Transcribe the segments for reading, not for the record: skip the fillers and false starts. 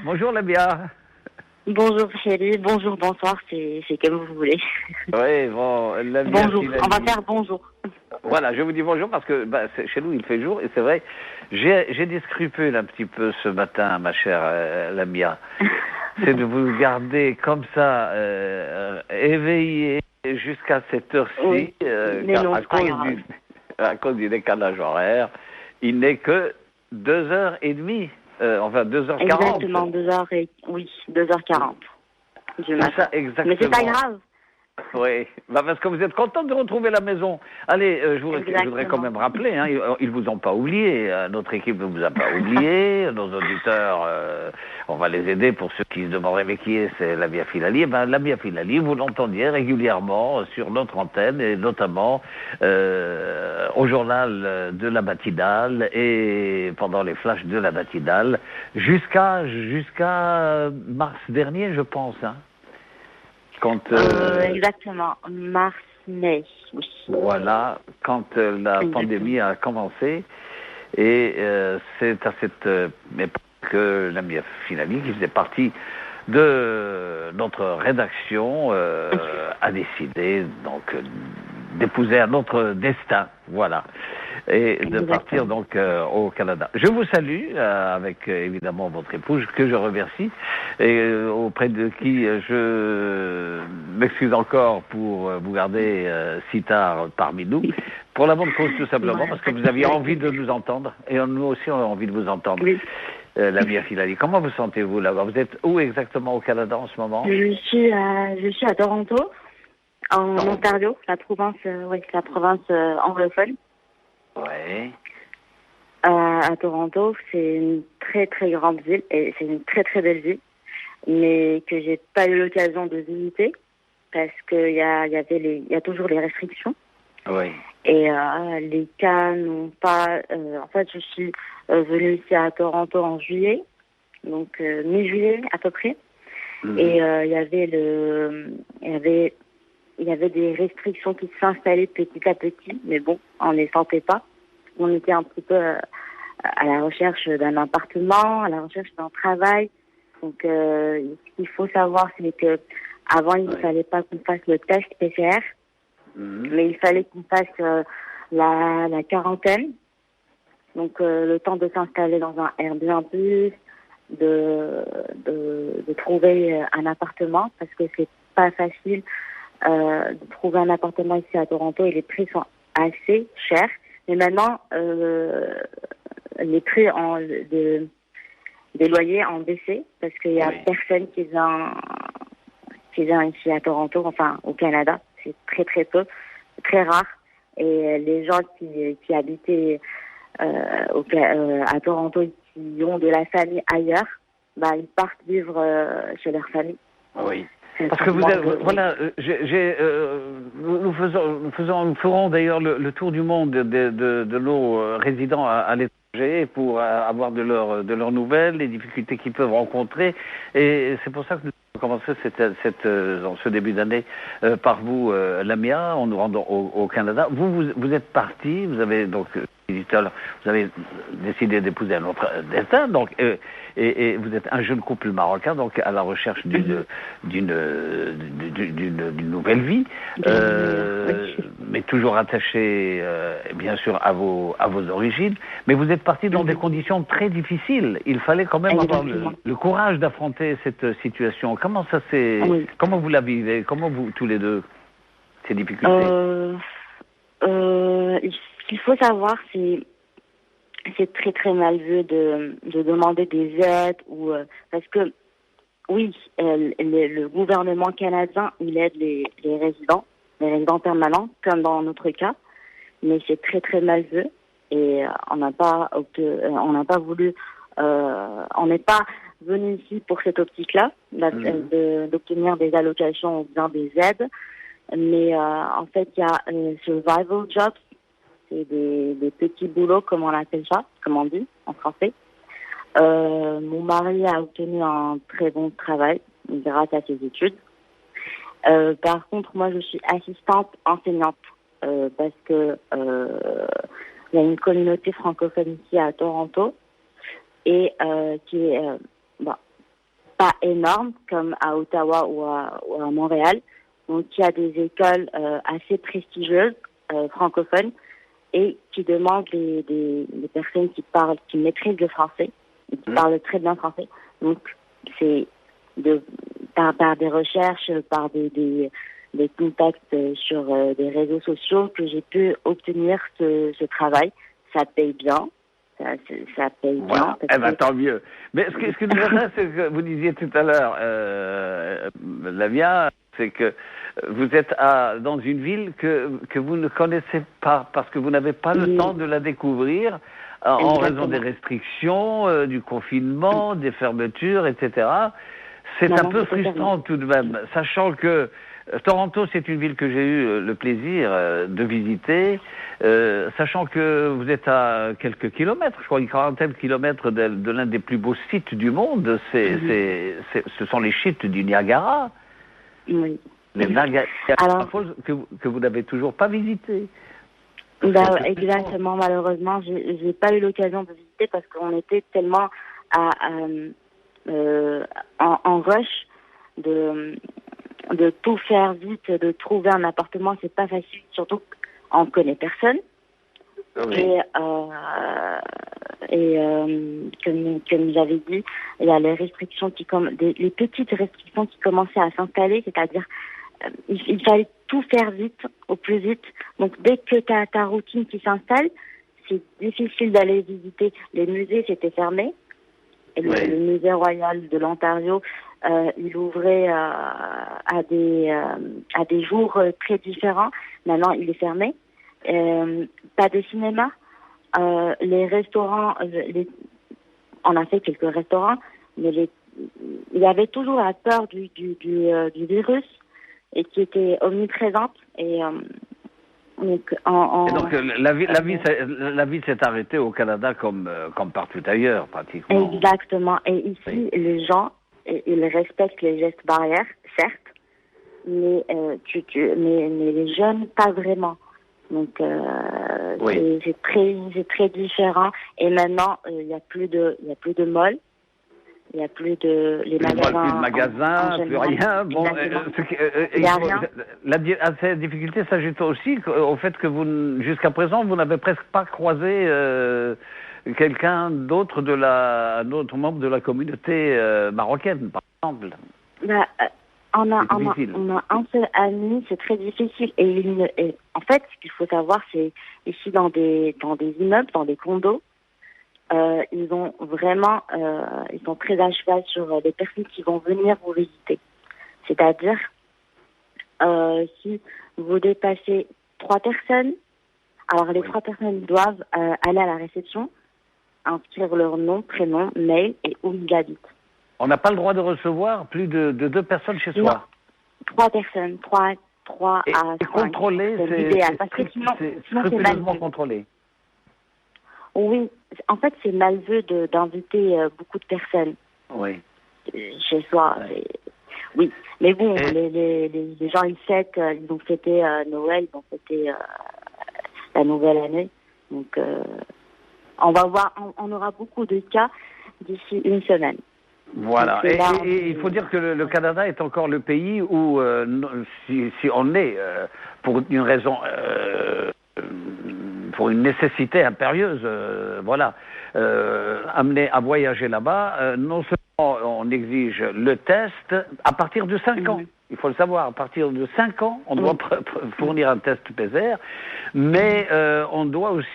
Bonjour Lamia. Bonjour chérie, bonjour, bonsoir, c'est comme vous voulez. Oui, bon, Lamia Bonjour, Filali. on va faire bonjour. Voilà, je vous dis bonjour parce que chez nous il fait jour et c'est vrai, j'ai des scrupules un petit peu ce matin, ma chère Lamia. C'est de vous garder comme ça, éveillé jusqu'à cette heure-ci, Oui, mais non, à c'est pas grave. à cause du décalage horaire. Il n'est que 2h30, enfin 2h40. Exactement, 2h40 du C'est matin. ça, exactement. Mais c'est pas grave. Oui, parce que vous êtes content de retrouver la maison. Allez, je voudrais quand même rappeler, hein, ils vous ont pas oublié, notre équipe ne vous a pas oublié, nos auditeurs, on va les aider pour ceux qui se demanderaient mais qui est, c'est Lamia Filali. Eh ben, Lamia Filali, vous l'entendiez régulièrement sur notre antenne et notamment au journal de la matinale et pendant les flashs de la matinale jusqu'à mars dernier, je pense, hein. Exactement, mars-mai, oui. Voilà, quand la pandémie a commencé, et c'est à cette époque que Lamia Filali, qui faisait partie de notre rédaction, a décidé donc d'épouser un autre destin, voilà, et de partir donc au Canada. Je vous salue avec évidemment votre épouse que je remercie et auprès de qui je m'excuse encore pour vous garder si tard parmi nous. Pour la bonne cause tout simplement parce que vous aviez envie de nous entendre et nous aussi on a envie de vous entendre. Oui. Lamia Filali, comment vous sentez-vous là-bas? Vous êtes où exactement au Canada en ce moment? Je suis à Toronto, en Ontario, la province anglophone. Ouais. À Toronto, c'est une très très grande ville et c'est une très très belle ville, mais que j'ai pas eu l'occasion de visiter parce que il y a toujours les restrictions. Oui. Et les cas n'ont pas. En fait, je suis venue ici à Toronto en juillet, donc mi-juillet à peu près. Et il y avait des restrictions qui s'installaient petit à petit, mais bon, on ne les sentait pas. On était un petit peu à la recherche d'un appartement, à la recherche d'un travail. Donc, ce qu'il faut savoir, c'est que avant, il ne fallait pas qu'on fasse le test PCR, mais il fallait qu'on fasse la quarantaine. Donc, le temps de s'installer dans un Airbnb, de trouver un appartement, parce que c'est pas facile de trouver un appartement ici à Toronto et les prix sont assez chers. Mais maintenant, les prix des loyers ont baissé parce qu'il y a personne qui vient ici à Toronto, enfin au Canada. C'est très très peu, très rare. Et les gens qui habitaient à Toronto et qui ont de la famille ailleurs, ils partent vivre chez leur famille. Oui. Parce que vous êtes, voilà, nous ferons d'ailleurs le tour du monde de nos résidents à l'étranger pour avoir de leurs nouvelles, les difficultés qu'ils peuvent rencontrer. Et c'est pour ça que nous avons commencé dans ce début d'année par vous, Lamia, en nous rendant au Canada. Vous êtes parti, vous avez donc vous avez décidé d'épouser un autre destin, donc et vous êtes un jeune couple marocain, donc à la recherche d'une nouvelle vie, mais toujours attaché bien sûr à vos origines. Mais vous êtes parti dans des conditions très difficiles. Il fallait quand même avoir le courage d'affronter cette situation. Comment ça s'est Comment vous la vivez? Comment vous tous les deux ces difficultés? Ce qu'il faut savoir, c'est très très mal vu de demander des aides parce que oui, le gouvernement canadien il aide les résidents permanents comme dans notre cas, mais c'est très très mal vu et on n'est pas venu ici pour cette optique-là d'obtenir des allocations ou bien des aides, mais en fait il y a survival jobs. C'est des petits boulots, comme on appelle ça, comme on dit en français. Mon mari a obtenu un très bon travail grâce à ses études. Par contre, moi, je suis assistante enseignante parce que il y a une communauté francophone ici à Toronto et qui est pas énorme comme à Ottawa ou à Montréal. Donc il y a des écoles assez prestigieuses francophones et qui demandent des personnes qui maîtrisent le français et qui parlent très bien français. Donc c'est par des recherches, par des contacts sur des réseaux sociaux que j'ai pu obtenir ce travail. Ça paye bien. Ça paye bien. Eh ben, tant mieux. Mais ce qui nous intéresse, c'est que vous disiez tout à l'heure, Lamia, c'est que vous êtes dans une ville que vous ne connaissez pas, parce que vous n'avez pas le temps de la découvrir en raison des restrictions, du confinement, des fermetures, etc. C'est un peu frustrant tout de même, sachant que Toronto, c'est une ville que j'ai eu le plaisir de visiter, sachant que vous êtes à quelques kilomètres, je crois une quarantaine de kilomètres de l'un des plus beaux sites du monde. Ce sont les chutes du Niagara. Oui. Les Niagara Falls que vous n'avez toujours pas visité. Exactement, malheureusement, j'ai pas eu l'occasion de visiter parce qu'on était tellement en rush de tout faire vite, de trouver un appartement, c'est pas facile, surtout qu'on connaît personne. Oui. Et comme j'avais dit, il y a les restrictions les petites restrictions qui commençaient à s'installer, c'est-à-dire il fallait tout faire vite, au plus vite. Donc dès que tu as ta routine qui s'installe, c'est difficile d'aller visiter. Les musées, c'était fermé. Et le musée royal de l'Ontario, il ouvrait à des jours très différents. Maintenant, il est fermé. Pas de cinéma. Les restaurants, on a fait quelques restaurants, mais il y avait toujours la peur du virus et qui était omniprésente. Et donc, la vie s'est arrêtée au Canada comme partout ailleurs, pratiquement. Exactement. Et ici, les gens, ils respectent les gestes barrières, certes, mais les jeunes, pas vraiment. Donc, c'est très différent. Et maintenant, il y a plus de malls. Il n'y a plus de magasins. Plus de magasins, plus rien. Bon, il y a rien. Cette difficulté s'ajoute aussi au fait que jusqu'à présent, vous n'avez presque pas croisé quelqu'un d'autre un autre membre de la communauté marocaine, par exemple. On a un seul ami, c'est très difficile. Et en fait, ce qu'il faut savoir, c'est ici dans des immeubles, dans des condos, ils sont très à cheval sur les personnes qui vont venir vous visiter. C'est-à-dire, si vous dépassez 3 personnes, alors les 3 personnes doivent aller à la réception, inscrire leur nom, prénom, mail et où ils habitent. On n'a pas le droit de recevoir plus de 2 personnes chez soi. Non, 3 personnes, 3 à 5. Contrôlé, c'est scrupuleusement contrôlé. Oui, en fait, c'est mal vu d'inviter beaucoup de personnes. Oui. Chez soi. Ouais. Oui, mais bon, les gens, ils ont fêté Noël, ils ont fêté la nouvelle année. Donc, on va voir, on aura beaucoup de cas d'ici une semaine. Voilà, et il faut dire que le Canada est encore le pays où, si on est, pour une raison, pour une nécessité impérieuse, amené à voyager là-bas, non seulement on exige le test à partir de 5 ans, il faut le savoir, à partir de 5 ans, on doit fournir un test PCR, mais on doit aussi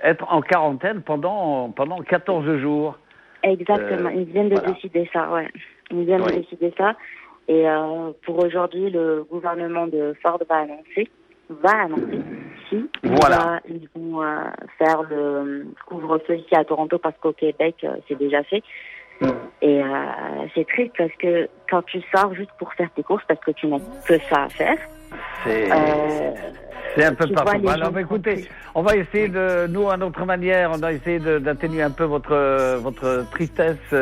être en quarantaine pendant 14 jours. Exactement, ils viennent de décider ça, Ils viennent de décider ça. Et pour aujourd'hui, le gouvernement de Ford va annoncer si ils vont faire le couvre-feu ici à Toronto, parce qu'au Québec, c'est déjà fait. Et c'est triste parce que quand tu sors juste pour faire tes courses, parce que tu n'as que ça à faire, c'est un peu partout. Alors écoutez, on va essayer nous à notre manière, on va essayer d'atténuer un peu votre tristesse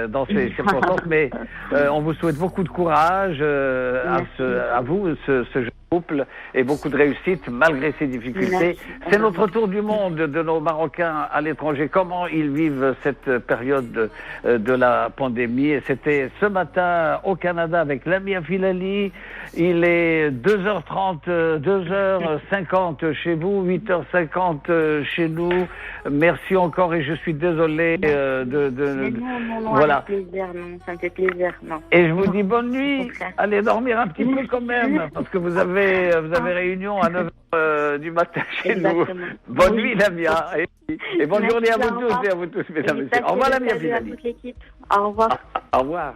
dans ces circonstances, mais on vous souhaite beaucoup de courage à vous, ce jeune couple et beaucoup de réussite malgré ces difficultés. Merci. C'est notre tour du monde de nos Marocains à l'étranger. Comment ils vivent cette période de la pandémie. Et c'était ce matin au Canada avec Lamia Filali. Il est 2h30, 2h50 chez vous, 8h50 chez nous. Merci encore et je suis désolé non, voilà. Avec plaisir, non, ça me fait plaisir, non. Et je vous dis bonne nuit. Allez dormir un petit peu quand même, parce que vous avez réunion à 9h du matin chez nous. Bonne nuit, Lamia. Et bonne journée à vous tous et à vous tous, mesdames et messieurs. Au revoir, Lamia Filali. Au revoir. Au revoir.